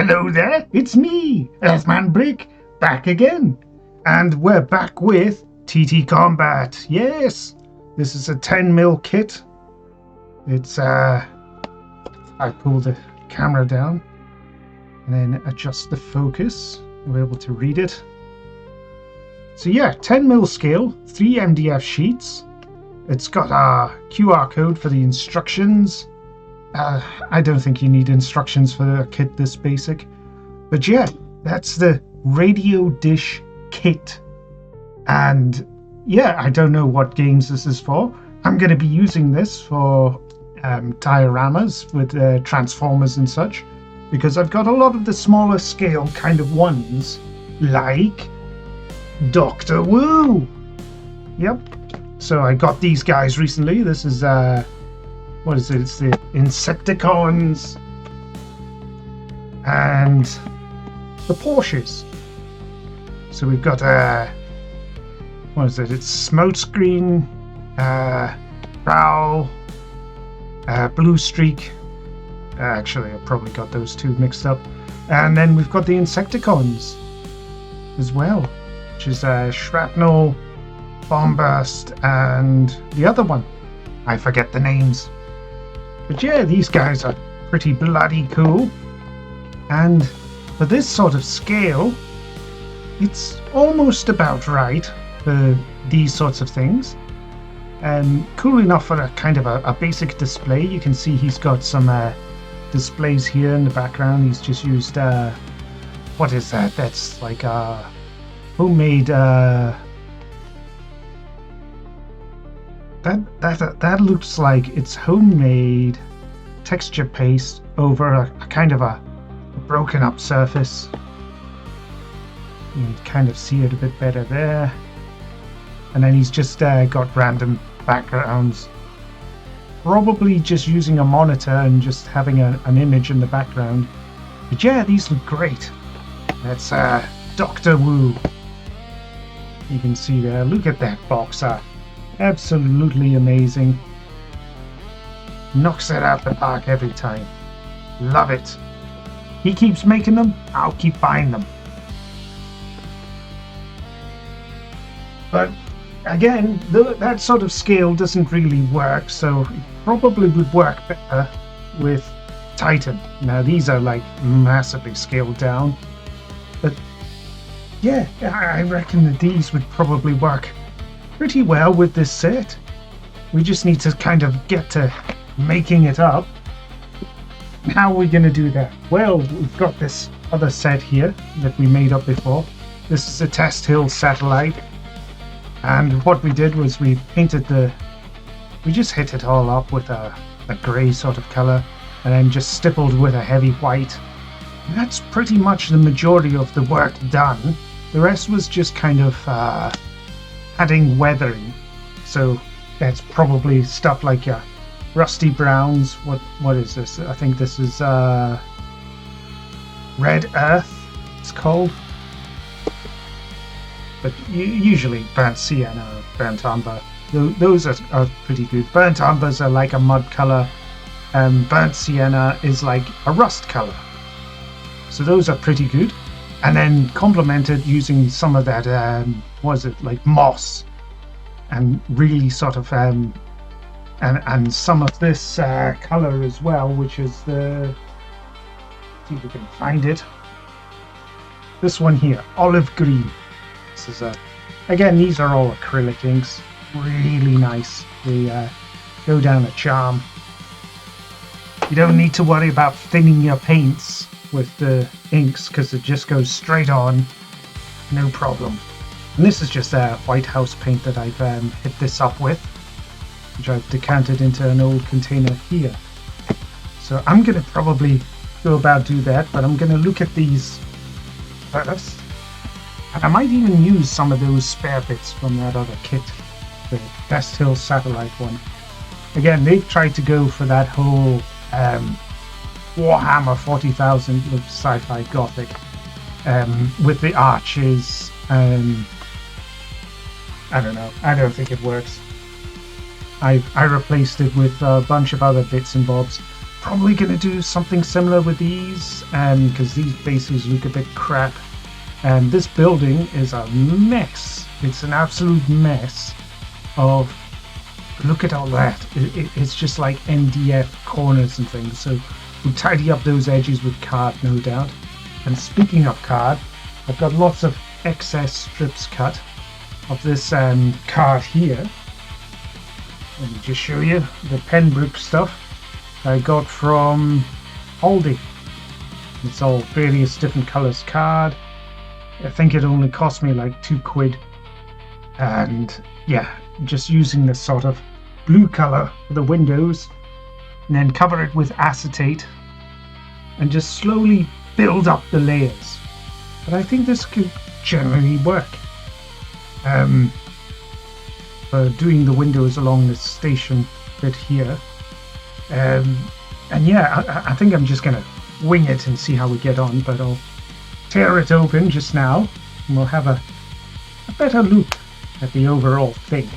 Hello there, it's me, Earthmanbrick, back again. And we're back with TTCombat. Yes, this is a 10mm kit. It's, I pull the camera down and then adjust the focus. We're able to read it. So yeah, 10mm scale, 3 MDF sheets. It's got a QR code for the instructions. I don't think you need instructions for a kit this basic. But yeah, that's the radio dish kit. And yeah, I don't know what games this is for. I'm going to be using this for dioramas with transformers and such, because I've got a lot of the smaller scale kind of ones, like Dr. Wu. Yep. So I got these guys recently. This is what is it? It's the Insecticons and the Porsches. So we've got what is it? It's Smokescreen, Prowl, Blue Streak. Actually, I probably got those two mixed up. And then we've got the Insecticons as well, which is Shrapnel, Bombast, and the other one. I forget the names. But yeah, these guys are pretty bloody cool. And for this sort of scale, it's almost about right for these sorts of things. Cool enough for a kind of a basic display. You can see he's got some displays here in the background. He's just used, what is that? That's like a homemade, that looks like it's homemade texture paste over a kind of a broken up surface. You can kind of see it a bit better there. And then he's just got random backgrounds. Probably just using a monitor and just having an image in the background. But yeah, these look great. That's Dr. Wu. You can see there. Look at that boxer. Absolutely amazing. Knocks it out the park every time. Love it. He keeps making them, I'll keep buying them. But again, that sort of scale doesn't really work, so it probably would work better with Titan. Now these are like massively scaled down, but yeah, I reckon that these would probably work pretty well with this set. We just need to kind of get to making it up. How are we going to do that? Well, we've got this other set here that we made up before. This is a Test Hill satellite, and what we did was we just hit it all up with a grey sort of color, and then just stippled with a heavy white. And that's pretty much the majority of the work done. The rest was just kind of adding weathering. So that's probably stuff like your rusty browns. What is this? I think this is Red Earth, it's called. But usually burnt sienna or burnt umber. Those are pretty good. Burnt umbers are like a mud color. Burnt sienna is like a rust color. So those are pretty good. And then complemented using some of that, like moss, and really sort of, and some of this color as well, which is the, see if we can find it. This one here, olive green. This is again, these are all acrylic inks, really nice. They go down a charm. You don't need to worry about thinning your paints with the inks, because it just goes straight on, no problem. And this is just a White House paint that I've hit this up with, which I've decanted into an old container here. So I'm going to probably go about do that, but I'm going to look at these first. And I might even use some of those spare bits from that other kit, the Test Hill satellite one. Again, they've tried to go for that whole Warhammer 40,000 look, sci-fi gothic, with the arches. I don't know. I don't think it works. I replaced it with a bunch of other bits and bobs. probably going to do something similar with these, because these bases look a bit crap. And this building is a mess. It's an absolute mess of, look at all that. It's just like MDF corners and things. So we'll tidy up those edges with card, no doubt. And speaking of card, I've got lots of excess strips cut of this card here. Let me just show you the pen brick stuff I got from Aldi. It's all various different colours card. I think it only cost me like £2. And yeah, just using this sort of blue colour for the windows, and then cover it with acetate and just slowly build up the layers. But I think this could generally work for doing the windows along this station bit here. And yeah, I think I'm just gonna wing it and see how we get on, but I'll tear it open just now and we'll have a better look at the overall thing.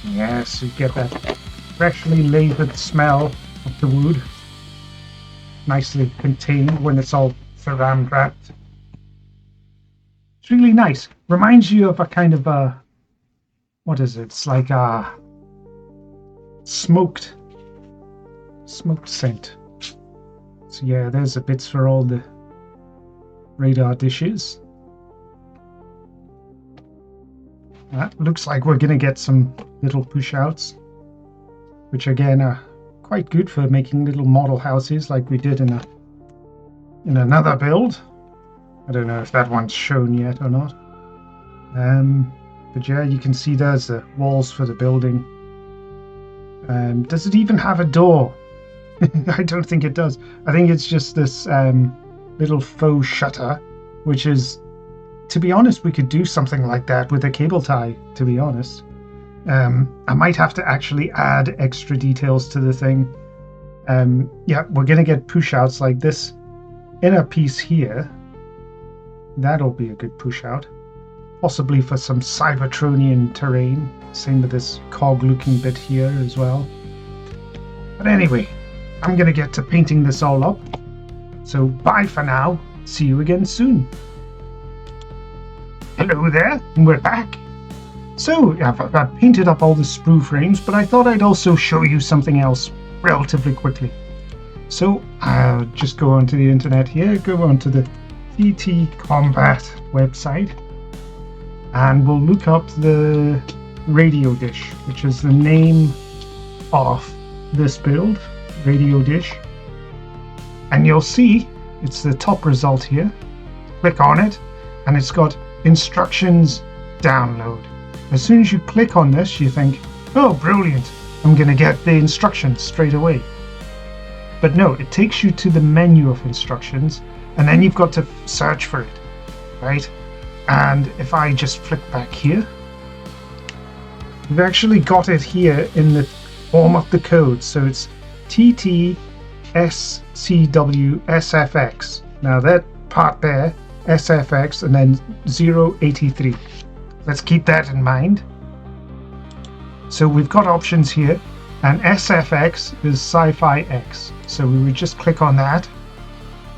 Yes, you get that freshly laboured smell of the wood, nicely contained when it's all saran wrapped. It's really nice. Reminds you of a kind of a, what is it? It's like a smoked scent. So yeah, there's the bits for all the radar dishes. That looks like we're going to get some little push outs, which again are quite good for making little model houses like we did in another build. I don't know if that one's shown yet or not. But yeah, you can see there's the walls for the building. Does it even have a door? I don't think it does. I think it's just this little faux shutter, which is, to be honest, we could do something like that with a cable tie, to be honest. I might have to actually add extra details to the thing. Yeah, we're going to get push outs like this inner piece here. That'll be a good push out. Possibly for some Cybertronian terrain. Same with this cog looking bit here as well. But anyway, I'm going to get to painting this all up. So bye for now. See you again soon. Hello there, and we're back. So I've painted up all the sprue frames, but I thought I'd also show you something else relatively quickly. So I'll just go onto the internet here, go onto the TTCombat website, and we'll look up the radio dish, which is the name of this build, radio dish. And you'll see it's the top result here. Click on it, and it's got instructions download. As soon as you click on this, you think, oh, brilliant, I'm going to get the instructions straight away. But no, it takes you to the menu of instructions, and then you've got to search for it, right? And if I just flick back here, we've actually got it here in the form of the code. So it's TTSCWSFX. Now that part there, SFX, and then 083. Let's keep that in mind. So we've got options here, and SFX is Sci-Fi X. So we would just click on that,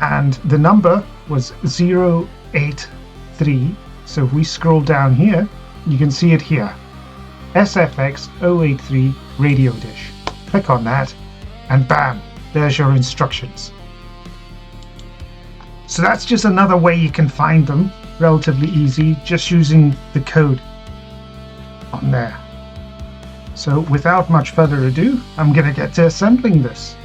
and the number was 083. So if we scroll down here, you can see it here. SFX 083 radio dish. Click on that, and bam, there's your instructions. So that's just another way you can find them, relatively easy, just using the code on there. So without much further ado, I'm going to get to assembling this.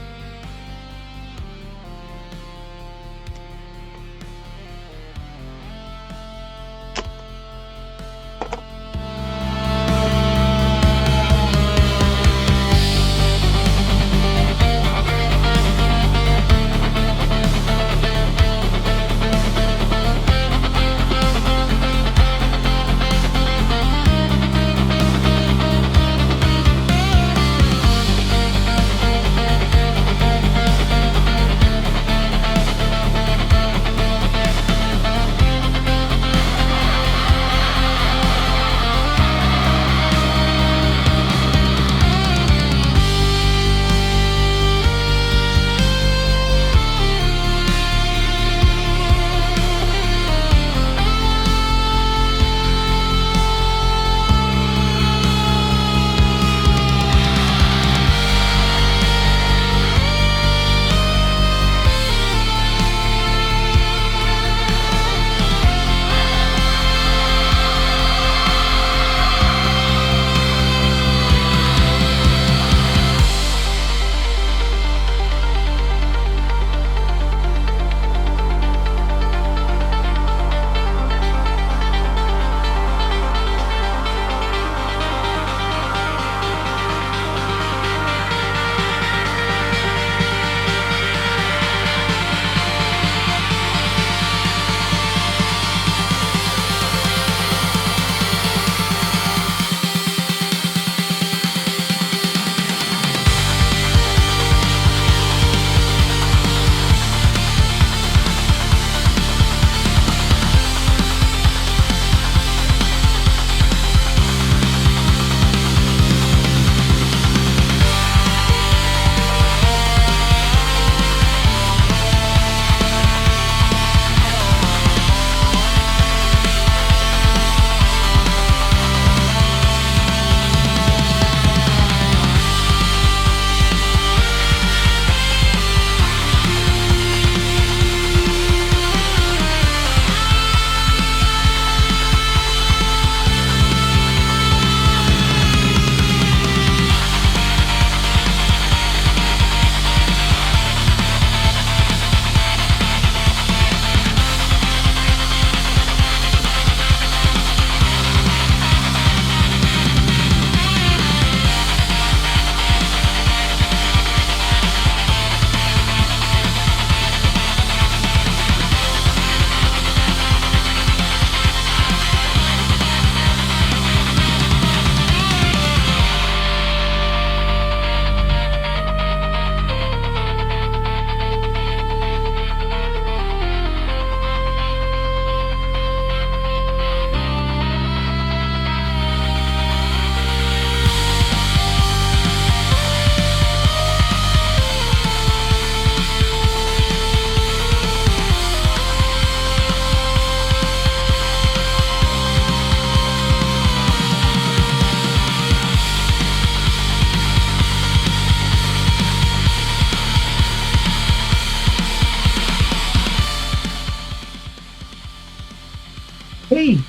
Okay,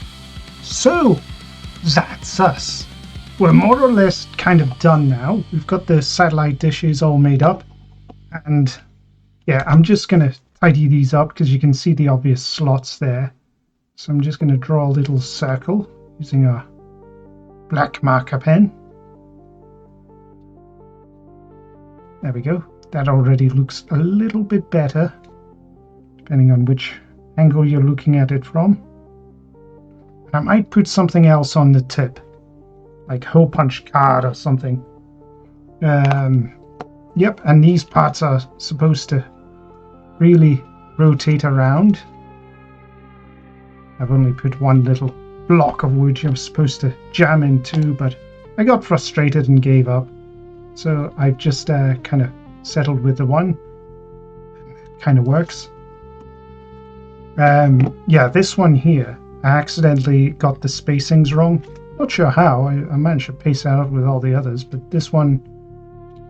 so that's us. We're more or less kind of done now. We've got the satellite dishes all made up, and yeah, I'm just going to tidy these up because you can see the obvious slots there. So I'm just going to draw a little circle using a black marker pen. There we go. That already looks a little bit better, depending on which angle you're looking at it from. I might put something else on the tip, like hole punch card or something. Yep, and these parts are supposed to really rotate around. I've only put one little block of wood you're supposed to jam into, but I got frustrated and gave up. So I've just kind of settled with the one. It kind of works. Yeah, this one here, I accidentally got the spacings wrong. Not sure how. I managed to pace it out with all the others, but this one,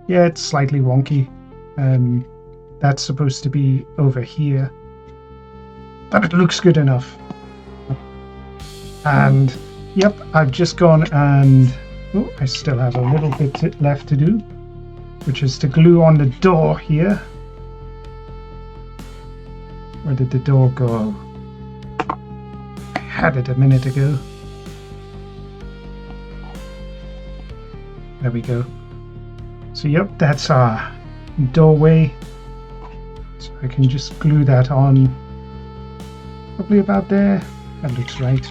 yeah, it's slightly wonky. That's supposed to be over here, but it looks good enough. And yep, I've just gone and I still have a little bit left to do, which is to glue on the door here. Where did the door go? I had it a minute ago. There we go. So yep, that's our doorway. So I can just glue that on, probably about there. That looks right.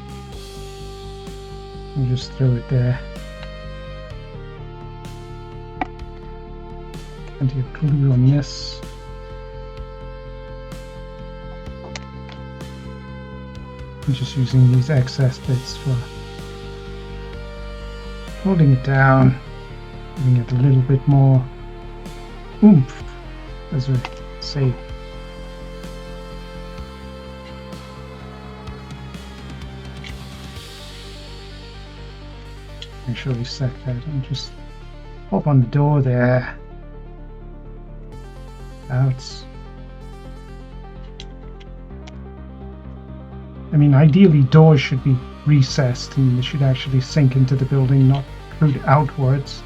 I'll just throw it there. Plenty of glue on this. I'm just using these excess bits for holding it down, giving it a little bit more oomph, as we say. Make sure we set that and just pop on the door there. Out. I mean, ideally doors should be recessed and they should actually sink into the building, not protrude outwards.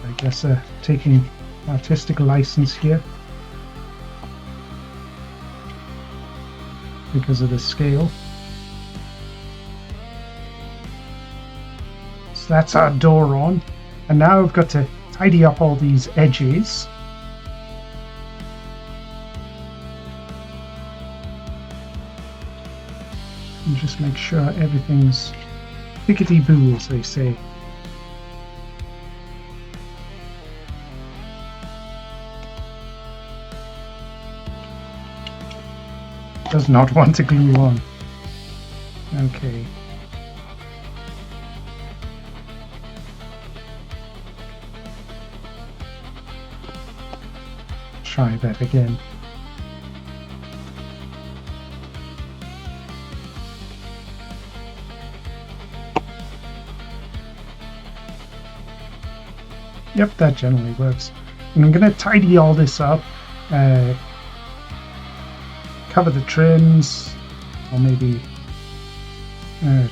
I guess taking artistic license here because of the scale. So that's our door on, and now I've got to tidy up all these edges. And just make sure everything's pickety-boo, as they say. Does not want to glue on. Okay. Try that again. Yep, that generally works. And I'm going to tidy all this up, cover the trims, or maybe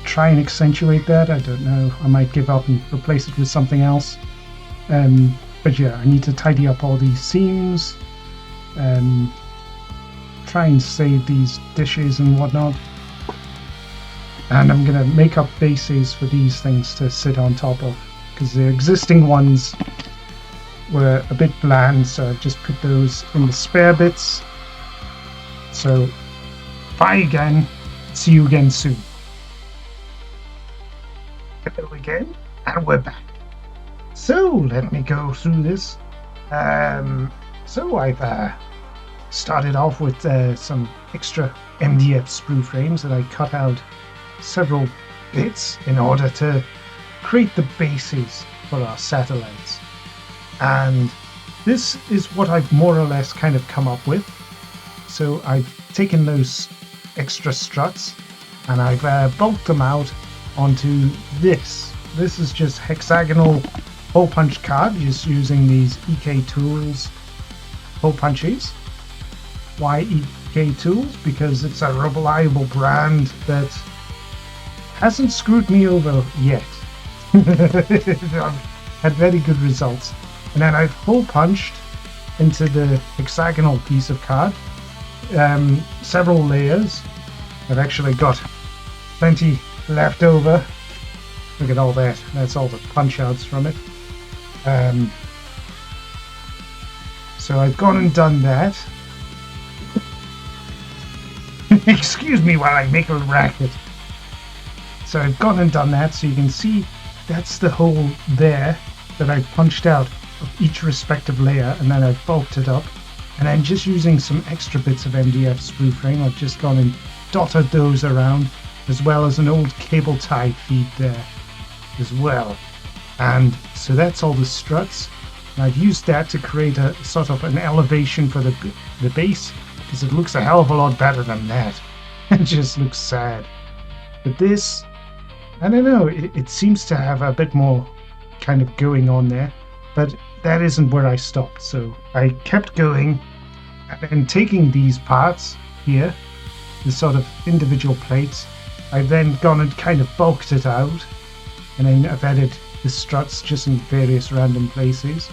try and accentuate that. I don't know. I might give up and replace it with something else. But yeah, I need to tidy up all these seams. Try and save these dishes and whatnot, and I'm gonna make up bases for these things to sit on top of, because the existing ones were a bit bland, so I've just put those in the spare bits. So bye again, see you again soon. Hello again, and we're back. So let me go through this. So I've started off with some extra MDF sprue frames that I cut out several bits in order to create the bases for our satellites. And this is what I've more or less kind of come up with. So I've taken those extra struts and I've bulked them out onto this. This is just hexagonal hole punch card, just using these EK Tools hole punches. TK Tools because it's a reliable brand that hasn't screwed me over yet. I've had very good results. And then I've hole punched into the hexagonal piece of card several layers. I've actually got plenty left over. Look at all that. That's all the punch outs from it. So I've gone and done that. Excuse me while I make a racket. So I've gone and done that, so you can see that's the hole there that I've punched out of each respective layer, and then I've bulked it up. And then just using some extra bits of MDF sprue frame, I've just gone and dotted those around, as well as an old cable tie feed there as well. And so that's all the struts. And I've used that to create a sort of an elevation for the base, because it looks a hell of a lot better than that. It just looks sad. But this, I don't know, it seems to have a bit more kind of going on there, but that isn't where I stopped. So I kept going and taking these parts here, the sort of individual plates. I've then gone and kind of bulked it out, and then I've added the struts just in various random places.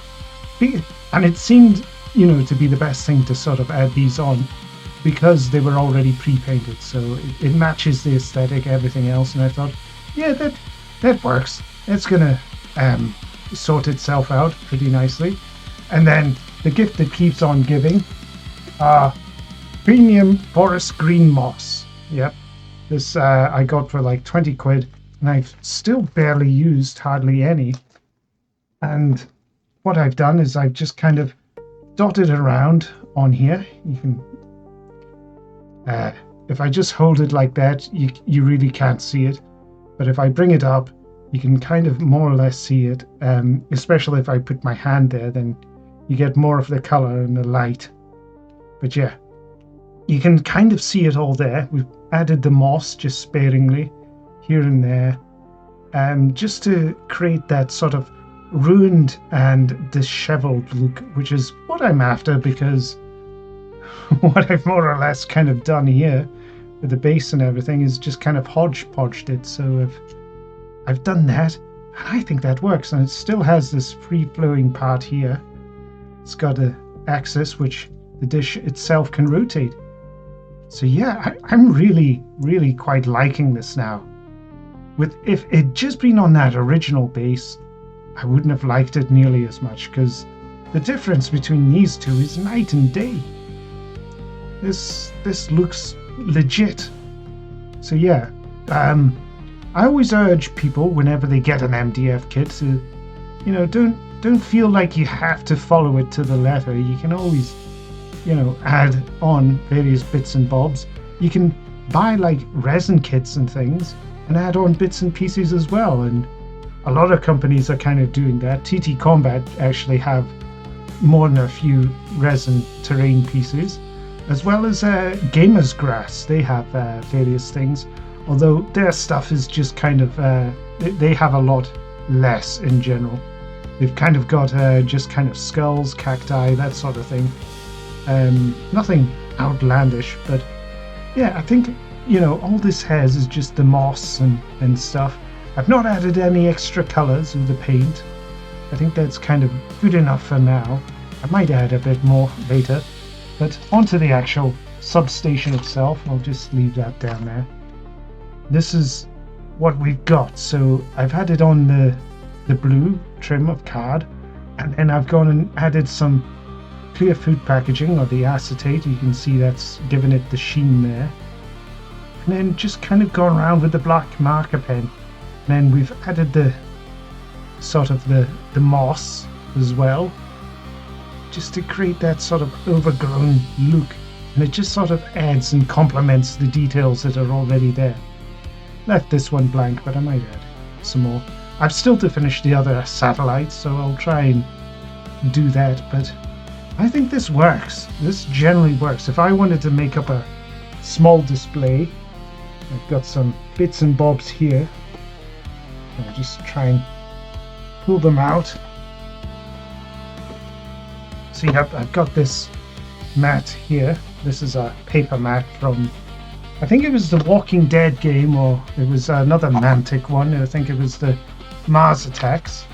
And it seemed, you know, to be the best thing to sort of add these on because they were already pre-painted, so it matches the aesthetic, everything else. And I thought, yeah, that works. It's gonna sort itself out pretty nicely. And then the gift that keeps on giving, premium forest green moss. Yep, this I got for like 20 quid, and I've still barely used hardly any. And what I've done is I've just kind of dotted around on here. You can, if I just hold it like that, you really can't see it. But if I bring it up, you can kind of more or less see it. Especially if I put my hand there, then you get more of the color and the light. But yeah, you can kind of see it all there. We've added the moss just sparingly here and there, just to create that sort of ruined and disheveled look, which is what I'm after, because what I've more or less kind of done here with the base and everything is just kind of hodgepodged it. So I've done that, and I think that works. And it still has this free-flowing part here. It's got an axis which the dish itself can rotate. So yeah, I'm really, really quite liking this now. If it just been on that original base, I wouldn't have liked it nearly as much, because the difference between these two is night and day. This looks legit. So yeah, I always urge people whenever they get an MDF kit to, you know, don't feel like you have to follow it to the letter. You can always, you know, add on various bits and bobs. You can buy like resin kits and things and add on bits and pieces as well, and a lot of companies are kind of doing that. TTCombat actually have more than a few resin terrain pieces, as well as Gamer's Grass. They have various things, although their stuff is just kind of, they have a lot less in general. They've kind of got just kind of skulls, cacti, that sort of thing. Nothing outlandish, but yeah, I think, you know, all this has is just the moss and stuff. I've not added any extra colors with the paint. I think that's kind of good enough for now. I might add a bit more later. But onto the actual substation itself. I'll just leave that down there. This is what we've got. So I've had it on the blue trim of card, and then I've gone and added some clear food packaging, or the acetate. You can see that's given it the sheen there. And then just kind of gone around with the black marker pen. And then we've added the sort of the moss as well, just to create that sort of overgrown look. And it just sort of adds and complements the details that are already there. Left this one blank, but I might add some more. I've still to finish the other satellites, so I'll try and do that. But I think this works. This generally works. If I wanted to make up a small display, I've got some bits and bobs here. I'll just try and pull them out. See, I've got this mat here, This is a paper mat from, I think it was the Walking Dead game, or it was another Mantic one. I think it was the Mars Attacks.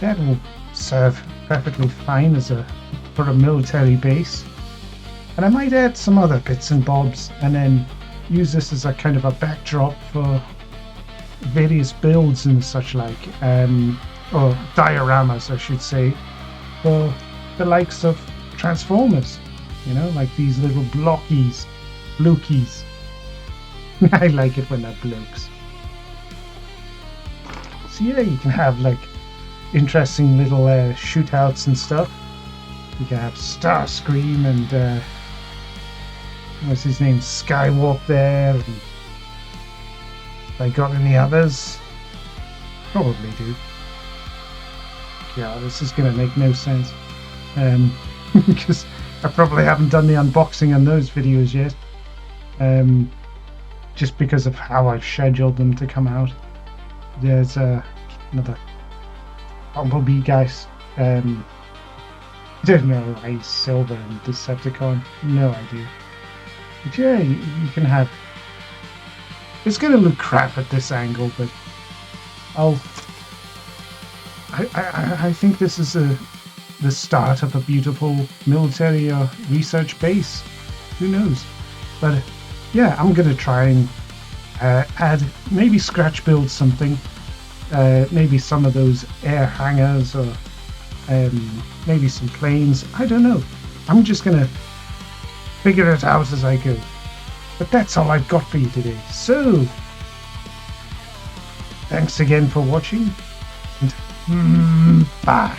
That will serve perfectly fine as for a military base. And I might add some other bits and bobs and then use this as a kind of a backdrop for various builds and such like, or dioramas I should say, for the likes of Transformers, you know, like these little blockies, blukies. I like it when they're blokes. So yeah, you can have like interesting little shootouts and stuff. You can have Starscream and what's his name, Skywalk there. And have I got any others? Probably do. Yeah, this is going to make no sense. Because I probably haven't done the unboxing on those videos yet. Just because of how I've scheduled them to come out. There's another Bumblebee, guys. I don't know why he's silver and Decepticon. No idea. But yeah, you can have... It's going to look crap at this angle, but I think this is the start of a beautiful military research base. Who knows? But yeah, I'm going to try and add, maybe scratch build something. Maybe some of those air hangars, or maybe some planes. I don't know. I'm just going to figure it out as I go. But that's all I've got for you today. So, thanks again for watching, and bye.